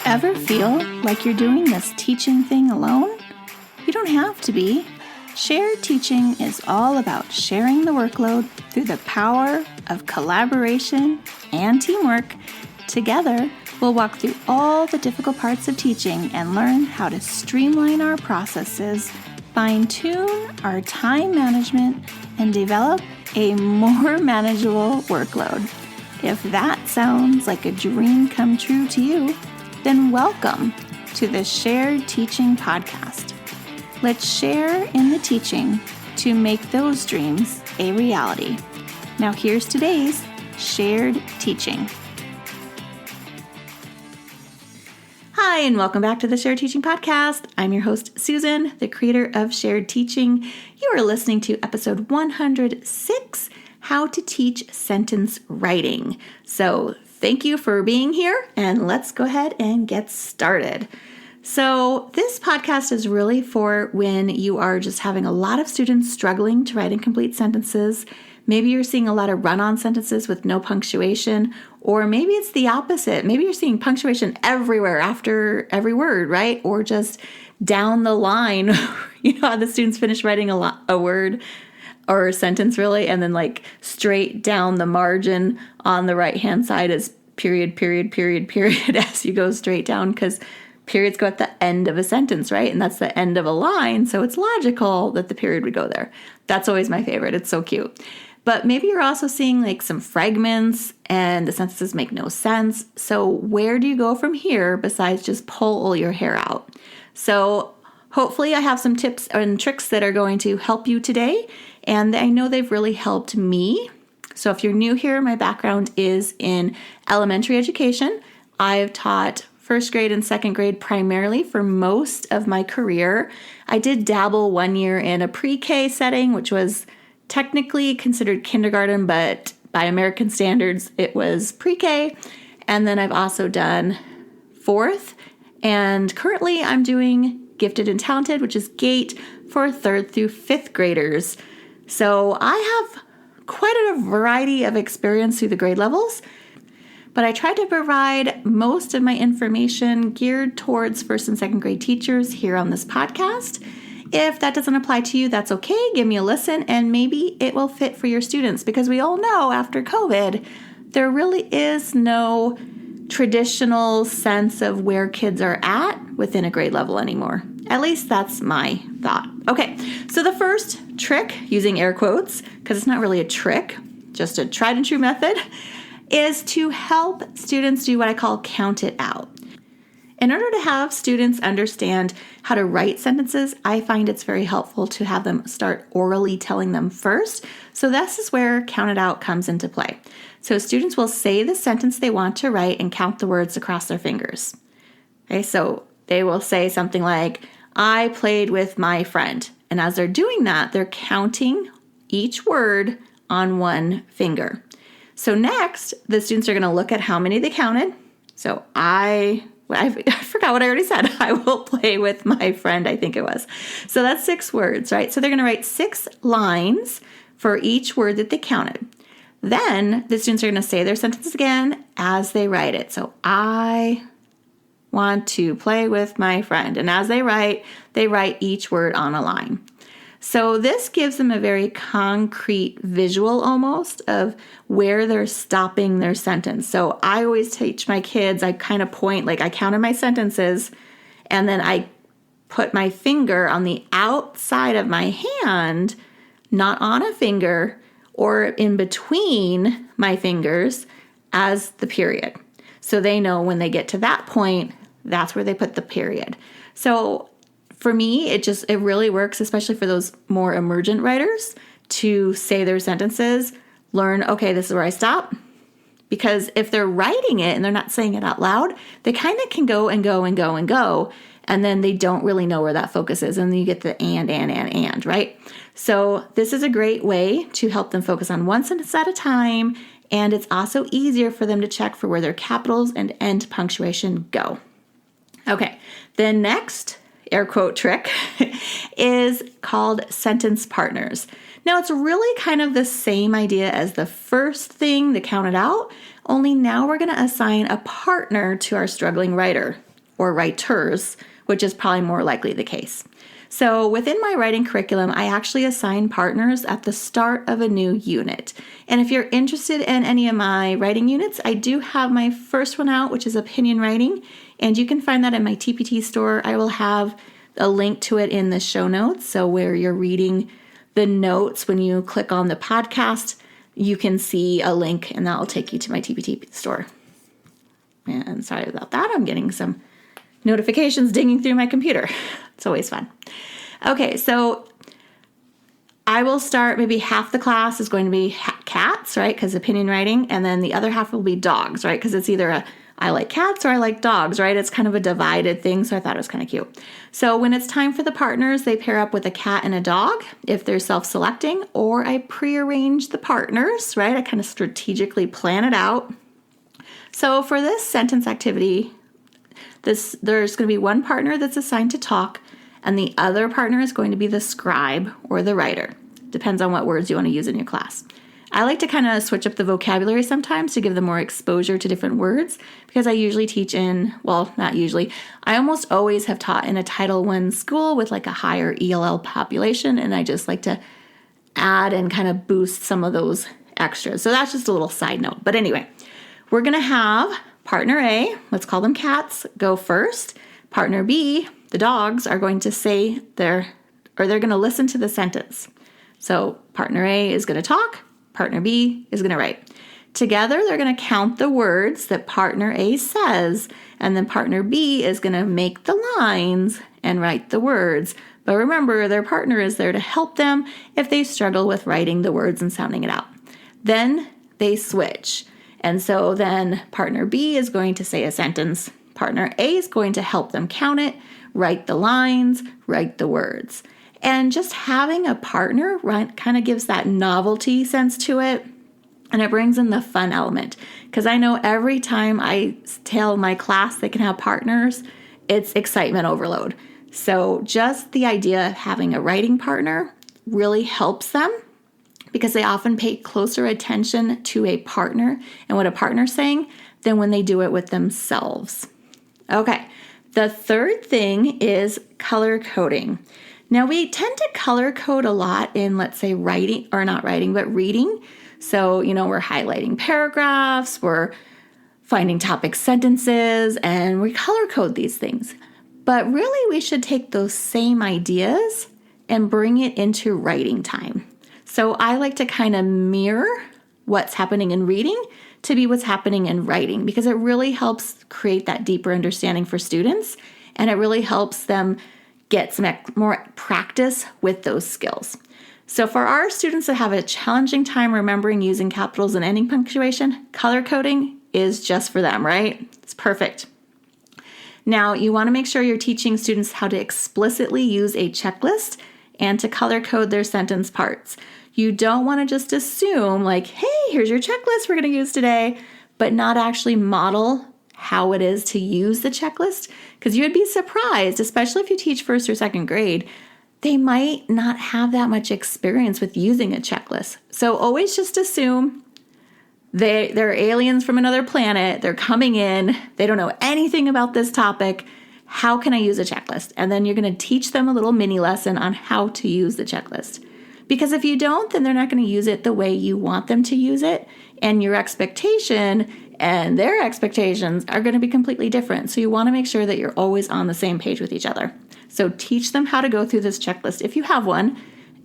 Ever feel like you're doing this teaching thing alone? You don't have to be. Shared teaching is all about sharing the workload through the power of collaboration and teamwork. Together, we'll walk through all the difficult parts of teaching and learn how to streamline our processes, fine-tune our time management, and develop a more manageable workload. If that sounds like a dream come true to you, then welcome to the Shared Teaching Podcast. Let's share in the teaching to make those dreams a reality. Now here's today's Shared Teaching. Hi, and welcome back to the Shared Teaching Podcast. I'm your host, Susan, the creator of Shared Teaching. You are listening to episode 106, How to Teach Sentence Writing. So thank you for being here, and let's go ahead and get started. So this podcast is really for when you are just having a lot of students struggling to write incomplete sentences. Maybe you're seeing a lot of run-on sentences with no punctuation, or maybe it's the opposite. Maybe you're seeing punctuation everywhere after every word, right? Or just down the line. You know how the students finish writing a word or a sentence really, and then like straight down the margin on the right-hand side is period, period, period, period as you go straight down, because periods go at the end of a sentence, right? And that's the end of a line, so it's logical that the period would go there. That's always my favorite. It's so cute. But maybe you're also seeing like some fragments and the sentences make no sense. So where do you go from here besides just pull your hair out? So hopefully I have some tips and tricks that are going to help you today. And I know they've really helped me. So if you're new here, my background is in elementary education. I've taught first grade and second grade primarily for most of my career. I did dabble 1 year in a pre-K setting, which was technically considered kindergarten, but by American standards, it was pre-K. And then I've also done fourth. And currently I'm doing gifted and talented, which is GATE for third through fifth graders. So I have quite a variety of experience through the grade levels, but I try to provide most of my information geared towards first and second grade teachers here on this podcast. If that doesn't apply to you, that's okay. Give me a listen and maybe it will fit for your students, because we all know after COVID, there really is no traditional sense of where kids are at within a grade level anymore. At least that's my thought. Okay, so the first trick, using air quotes, because it's not really a trick, just a tried and true method, is to help students do what I call count it out. In order to have students understand how to write sentences, I find it's very helpful to have them start orally telling them first. So this is where count it out comes into play. So students will say the sentence they want to write and count the words across their fingers. Okay, so they will say something like, I played with my friend. And as they're doing that, they're counting each word on one finger. So next, the students are going to look at how many they counted. So I forgot what I already said. I will play with my friend, I think it was. So that's 6 words, right? So they're going to write 6 lines for each word that they counted. Then the students are going to say their sentence again as they write it. So I want to play with my friend. And as they write each word on a line. So this gives them a very concrete visual almost of where they're stopping their sentence. So I always teach my kids, I kind of point, like I counted my sentences, and then I put my finger on the outside of my hand, not on a finger or in between my fingers as the period. So they know when they get to that point, that's where they put the period. So for me, it really works, especially for those more emergent writers, to say their sentences, learn, okay, this is where I stop. Because if they're writing it and they're not saying it out loud, they kind of can go and go and go and go, and then they don't really know where that focus is, and then you get the and, right? So this is a great way to help them focus on one sentence at a time, and it's also easier for them to check for where their capitals and end punctuation go. Okay, then next air quote trick is called sentence partners. Now, it's really kind of the same idea as the first thing to count it out, only now we're going to assign a partner to our struggling writer or writers, which is probably more likely the case. So within my writing curriculum, I actually assign partners at the start of a new unit. And if you're interested in any of my writing units, I do have my first one out, which is opinion writing, and you can find that in my TPT store. I will have a link to it in the show notes. So where you're reading the notes, when you click on the podcast, you can see a link and that will take you to my TPT store. And sorry about that. I'm getting some notifications dinging through my computer. It's always fun. Okay, so I will start, maybe half the class is going to be cats, right? Because opinion writing, and then the other half will be dogs, right? Because it's either I like cats or I like dogs, right? It's kind of a divided thing, so I thought it was kind of cute. So when it's time for the partners, they pair up with a cat and a dog if they're self-selecting, or I prearrange the partners, right? I kind of strategically plan it out. So for this sentence activity, there's going to be one partner that's assigned to talk, and the other partner is going to be the scribe or the writer. Depends on what words you want to use in your class. I like to kind of switch up the vocabulary sometimes to give them more exposure to different words because I usually teach not usually, I almost always have taught in a Title I school with like a higher ELL population, and I just like to add and kind of boost some of those extras. So that's just a little side note. But anyway, we're going to have partner A, let's call them cats, go first. Partner B, the dogs, are going to they're going to listen to the sentence. So partner A is going to talk, partner B is going to write. Together, they're going to count the words that partner A says, and then partner B is going to make the lines and write the words. But remember, their partner is there to help them if they struggle with writing the words and sounding it out. Then they switch. And so then partner B is going to say a sentence. Partner A is going to help them count it, write the lines, write the words. And just having a partner, right, kind of gives that novelty sense to it. And it brings in the fun element. Because I know every time I tell my class they can have partners, it's excitement overload. So just the idea of having a writing partner really helps them, because they often pay closer attention to a partner and what a partner's saying than when they do it with themselves. Okay, the third thing is color coding. Now, we tend to color code a lot in, let's say, reading. So, we're highlighting paragraphs, we're finding topic sentences, and we color code these things. But really, we should take those same ideas and bring it into writing time. So I like to kind of mirror what's happening in reading to be what's happening in writing, because it really helps create that deeper understanding for students, and it really helps them get some more practice with those skills. So for our students that have a challenging time remembering using capitals and ending punctuation, color coding is just for them, right? It's perfect. Now, you want to make sure you're teaching students how to explicitly use a checklist and to color code their sentence parts. You don't want to just assume like, hey, here's your checklist we're going to use today, but not actually model how it is to use the checklist, because you would be surprised, especially if you teach first or second grade, they might not have that much experience with using a checklist. So always just assume they're aliens from another planet, they're coming in, they don't know anything about this topic. How can I use a checklist? And then you're going to teach them a little mini lesson on how to use the checklist. Because if you don't, then they're not going to use it the way you want them to use it. And your expectation and their expectations are going to be completely different. So you want to make sure that you're always on the same page with each other. So teach them how to go through this checklist if you have one,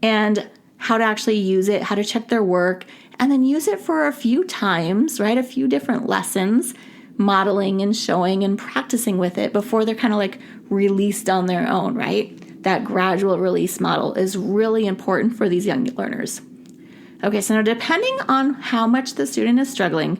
and how to actually use it, how to check their work, and then use it for a few times, right? A few different lessons, modeling and showing and practicing with it before they're kind of like released on their own, right? That gradual release model is really important for these young learners. Okay, so now depending on how much the student is struggling,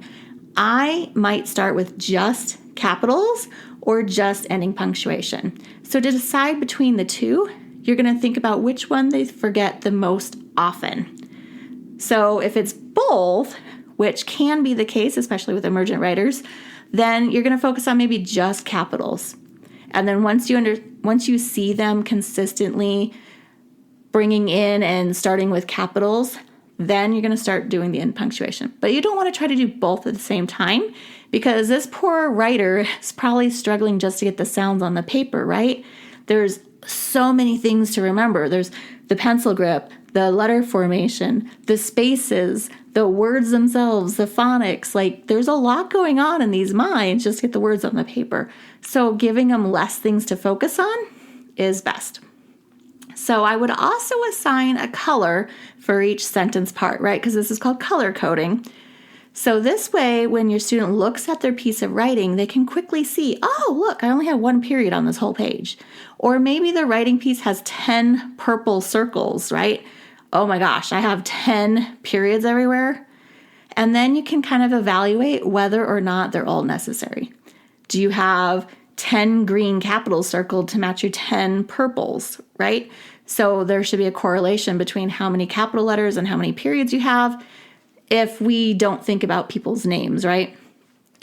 I might start with just capitals or just ending punctuation. So to decide between the two, you're going to think about which one they forget the most often. So if it's both, which can be the case, especially with emergent writers, then you're going to focus on maybe just capitals. And then once you see them consistently bringing in and starting with capitals, then you're going to start doing the end punctuation. But you don't want to try to do both at the same time, because this poor writer is probably struggling just to get the sounds on the paper, right? There's so many things to remember. There's the pencil grip, the letter formation, the spaces, the words themselves, the phonics. Like, there's a lot going on in these minds just to get the words on the paper. So giving them less things to focus on is best. So I would also assign a color for each sentence part, right? Because this is called color coding. So this way, when your student looks at their piece of writing, they can quickly see, oh, look, I only have one period on this whole page. Or maybe the writing piece has 10 purple circles, right? Oh my gosh, I have 10 periods everywhere. And then you can kind of evaluate whether or not they're all necessary. Do you have 10 green capitals circled to match your 10 purples, right? So there should be a correlation between how many capital letters and how many periods you have if we don't think about people's names, right?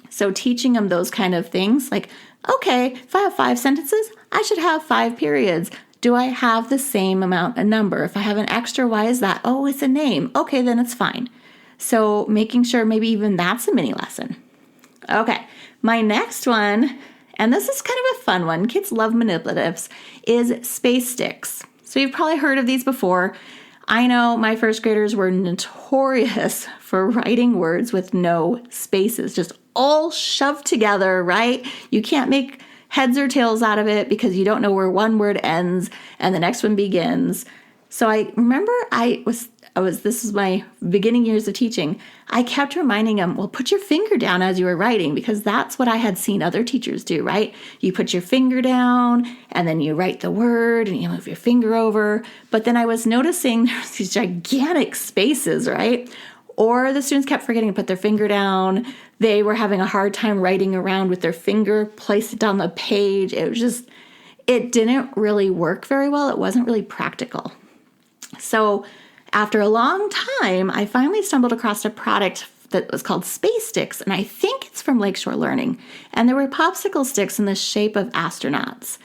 So teaching them those kind of things, like, okay, if I have 5 sentences, I should have 5 periods. Do I have the same amount of number? If I have an extra, why is that? Oh, it's a name. Okay, then it's fine. So making sure maybe even that's a mini lesson. Okay, my next one, and this is kind of a fun one, kids love manipulatives, is space sticks. So you've probably heard of these before. I know my first graders were notorious for writing words with no spaces, just all shoved together, right? You can't make heads or tails out of it because you don't know where one word ends and the next one begins. So I remember this is my beginning years of teaching. I kept reminding them, well, put your finger down as you were writing, because that's what I had seen other teachers do, right? You put your finger down and then you write the word and you move your finger over. But then I was noticing there was these gigantic spaces, right? Or the students kept forgetting to put their finger down. They were having a hard time writing around with their finger placed on the page. It didn't really work very well. It wasn't really practical. So after a long time, I finally stumbled across a product that was called Space Sticks, and I think it's from Lakeshore Learning. And there were popsicle sticks in the shape of astronauts.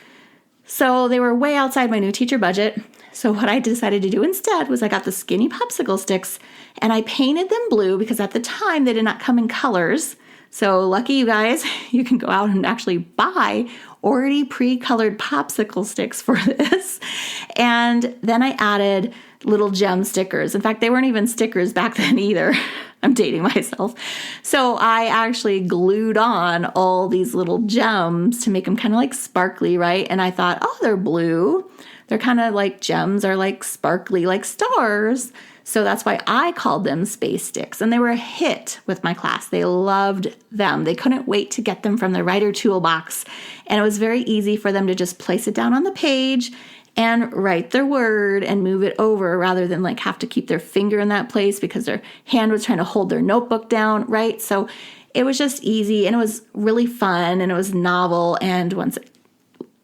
So they were way outside my new teacher budget. So what I decided to do instead was I got the skinny popsicle sticks and I painted them blue because at the time they did not come in colors. So lucky you guys, you can go out and actually buy already pre-colored popsicle sticks for this. And then I added little gem stickers. In fact, they weren't even stickers back then either. I'm dating myself. So I actually glued on all these little gems to make them kind of like sparkly, right? And I thought, oh, they're blue. They're kind of like gems are like sparkly, like stars. So that's why I called them Space Sticks. And they were a hit with my class. They loved them. They couldn't wait to get them from the writer toolbox. And it was very easy for them to just place it down on the page and write their word and move it over rather than like have to keep their finger in that place because their hand was trying to hold their notebook down, right? So it was just easy and it was really fun and it was novel. And once,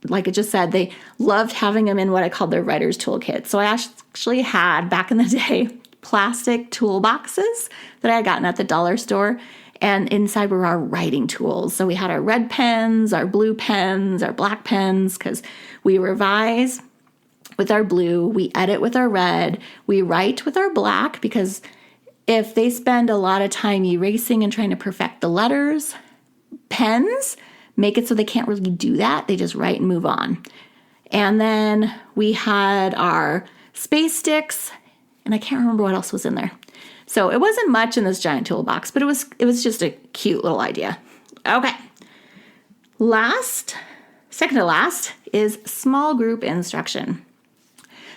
like I just said, they loved having them in what I called their writer's toolkit. So I actually had, back in the day, plastic toolboxes that I had gotten at the dollar store. And inside were our writing tools. So we had our red pens, our blue pens, our black pens, because we revise with our blue, we edit with our red, we write with our black, because if they spend a lot of time erasing and trying to perfect the letters, pens make it so they can't really do that. They just write and move on. And then we had our space sticks, and I can't remember what else was in there. So it wasn't much in this giant toolbox, but it was just a cute little idea. Okay. Second to last is small group instruction.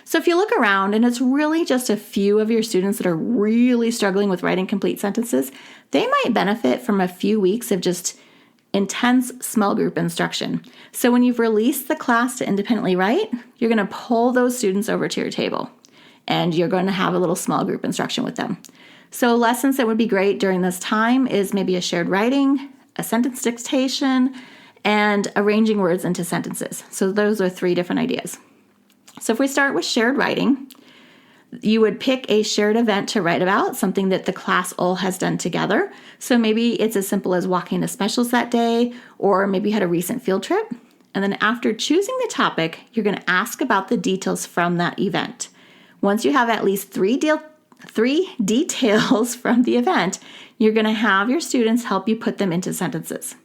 So if you look around and it's really just a few of your students that are really struggling with writing complete sentences, they might benefit from a few weeks of just intense small group instruction. So when you've released the class to independently write, you're going to pull those students over to your table and you're going to have a little small group instruction with them. So lessons that would be great during this time is maybe a shared writing, a sentence dictation, and arranging words into sentences. So those are 3 different ideas. So if we start with shared writing, you would pick a shared event to write about, something that the class all has done together. So maybe it's as simple as walking to specials that day, or maybe you had a recent field trip. And then after choosing the topic, you're going to ask about the details from that event. Once you have at least three details from the event, you're going to have your students help you put them into sentences.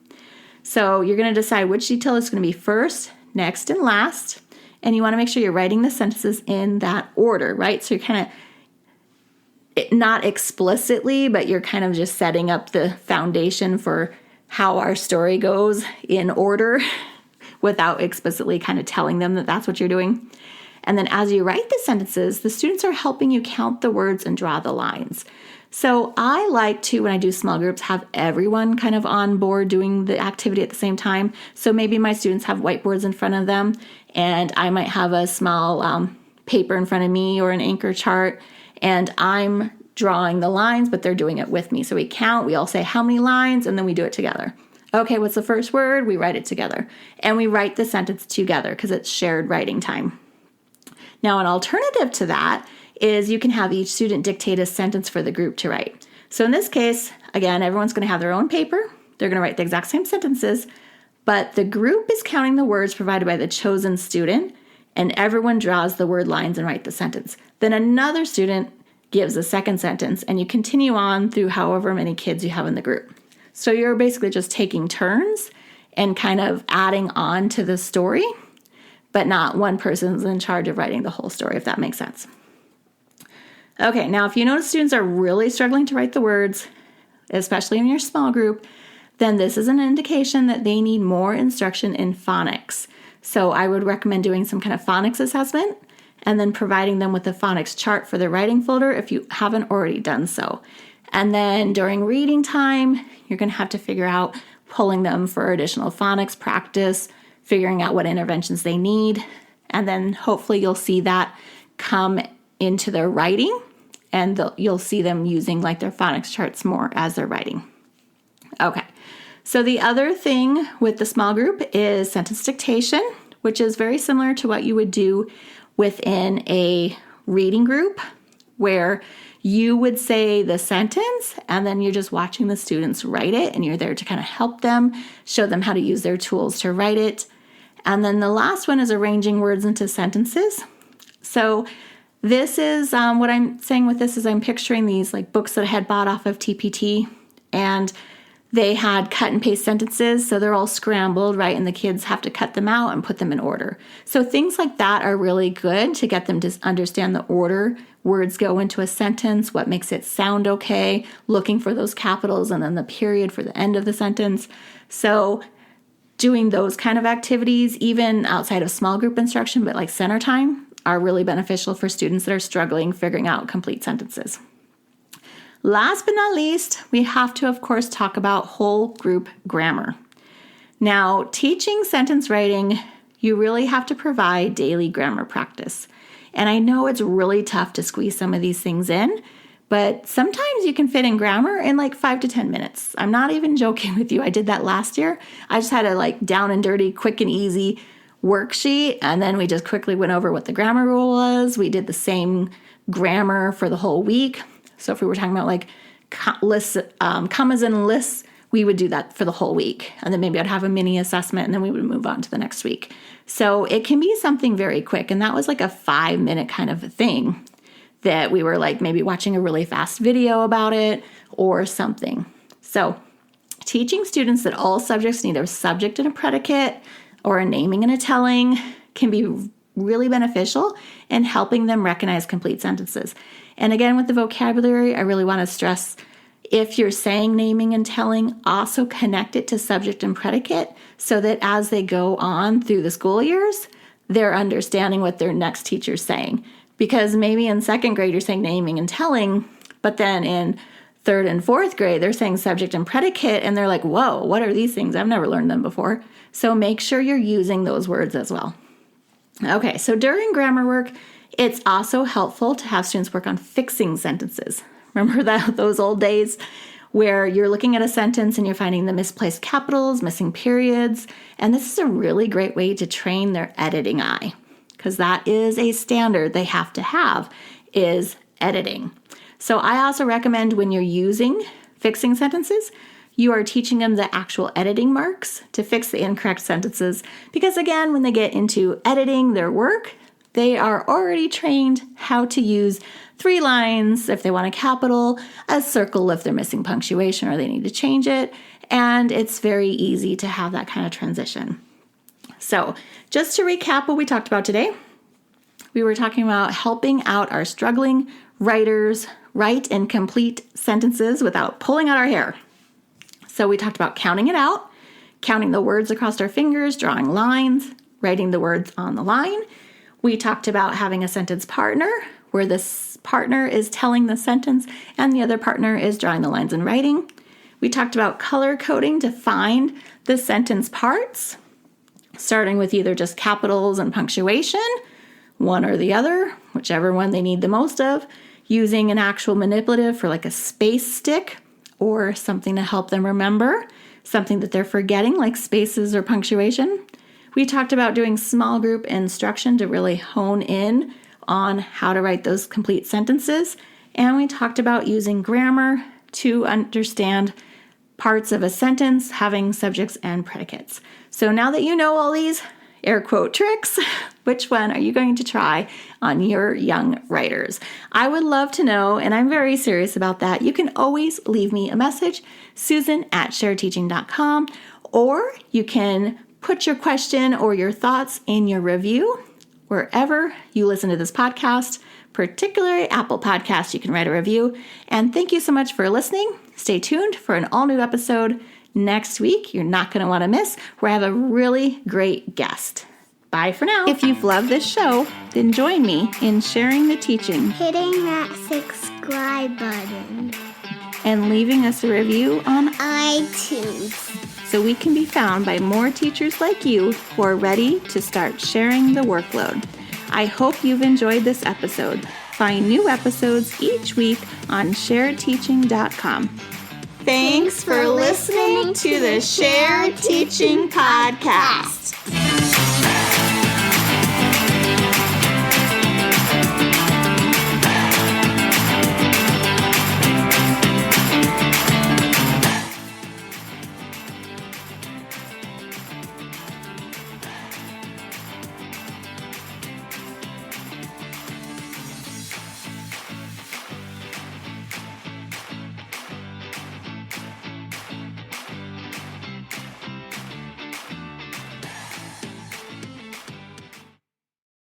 So you're going to decide which detail is going to be first, next, and last. And you want to make sure you're writing the sentences in that order, right? So you're kind of, not explicitly, but you're kind of just setting up the foundation for how our story goes in order without explicitly kind of telling them that that's what you're doing. And then as you write the sentences, the students are helping you count the words and draw the lines. So I like to, when I do small groups, have everyone kind of on board doing the activity at the same time. So maybe my students have whiteboards in front of them, and I might have a small paper in front of me or an anchor chart, and I'm drawing the lines, but they're doing it with me. So we count, we all say how many lines, and then we do it together. Okay, what's the first word? We write it together. And we write the sentence together because it's shared writing time. Now, an alternative to that is you can have each student dictate a sentence for the group to write. So in this case, again, everyone's going to have their own paper. They're going to write the exact same sentences, but the group is counting the words provided by the chosen student, and everyone draws the word lines and write the sentence. Then another student gives a second sentence, and you continue on through however many kids you have in the group. So you're basically just taking turns and kind of adding on to the story, but not one person's in charge of writing the whole story, if that makes sense. Okay, now if you notice students are really struggling to write the words, especially in your small group, then this is an indication that they need more instruction in phonics. So I would recommend doing some kind of phonics assessment and then providing them with a phonics chart for their writing folder if you haven't already done so. And then during reading time, you're going to have to figure out pulling them for additional phonics practice, figuring out what interventions they need, and then hopefully you'll see that come into their writing, and you'll see them using like their phonics charts more as they're writing. Okay, so the other thing with the small group is sentence dictation, which is very similar to what you would do within a reading group, where you would say the sentence and then you're just watching the students write it, and you're there to kind of help them, show them how to use their tools to write it. And then the last one is arranging words into sentences. So this is what I'm saying with this is I'm picturing these like books that I had bought off of TPT, and they had cut and paste sentences, so they're all scrambled, right? And the kids have to cut them out and put them in order. So things like that are really good to get them to understand the order words go into a sentence, what makes it sound okay, looking for those capitals, and then the period for the end of the sentence. So doing those kind of activities, even outside of small group instruction, but like center time, are really beneficial for students that are struggling figuring out complete sentences. Last but not least, we have to, of course, talk about whole group grammar. Now, teaching sentence writing, you really have to provide daily grammar practice. And I know it's really tough to squeeze some of these things in, but sometimes you can fit in grammar in like 5 to 10 minutes. I'm not even joking with you. I did that last year. I just had a like down and dirty, quick and easy worksheet, and then we just quickly went over what the grammar rule was. We did the same grammar for the whole week. So if we were talking about like lists, commas and lists, we would do that for the whole week. And then maybe I'd have a mini assessment, and then we would move on to the next week. So it can be something very quick. And that was like a 5-minute kind of a thing that we were like maybe watching a really fast video about it or something. So teaching students that all subjects need a subject and a predicate or a naming and a telling can be really beneficial in helping them recognize complete sentences. And again, with the vocabulary, I really want to stress, if you're saying naming and telling, also connect it to subject and predicate so that as they go on through the school years, they're understanding what their next teacher's saying. Because maybe in second grade, you're saying naming and telling, but then in third and fourth grade, they're saying subject and predicate, and they're like, whoa, what are these things? I've never learned them before. So make sure you're using those words as well. Okay, so during grammar work, it's also helpful to have students work on fixing sentences. Remember those old days where you're looking at a sentence and you're finding the misplaced capitals, missing periods, and this is a really great way to train their editing eye, because that is a standard they have to have, is editing. So I also recommend when you're using fixing sentences, You are teaching them the actual editing marks to fix the incorrect sentences because, again, when they get into editing their work, they are already trained how to use 3 lines if they want a capital, a circle if they're missing punctuation or they need to change it, and it's very easy to have that kind of transition. So just to recap what we talked about today, we were talking about helping out our struggling writers write and complete sentences without pulling out our hair. So we talked about counting it out, counting the words across our fingers, drawing lines, writing the words on the line. We talked about having a sentence partner, where this partner is telling the sentence and the other partner is drawing the lines and writing. We talked about color coding to find the sentence parts, starting with either just capitals and punctuation, one or the other, whichever one they need the most of, using an actual manipulative for like a space stick or something to help them remember, something that they're forgetting like spaces or punctuation. We talked about doing small group instruction to really hone in on how to write those complete sentences. And we talked about using grammar to understand parts of a sentence, having subjects and predicates. So now that you know all these air quote tricks, which one are you going to try on your young writers? I would love to know, and I'm very serious about that. You can always leave me a message, susan@sharedteaching.com, or you can put your question or your thoughts in your review wherever you listen to this podcast, particularly Apple Podcasts. You can write a review. And thank you so much for listening. Stay tuned for an all-new episode next week. You're not going to want to miss, where I have a really great guest. Bye for now. If you've loved this show, then join me in sharing the teaching, hitting that subscribe button, and leaving us a review on iTunes, so we can be found by more teachers like you who are ready to start sharing the workload. I hope you've enjoyed this episode. Find new episodes each week on sharedteaching.com. Thanks for listening to the Shared Teaching Podcast.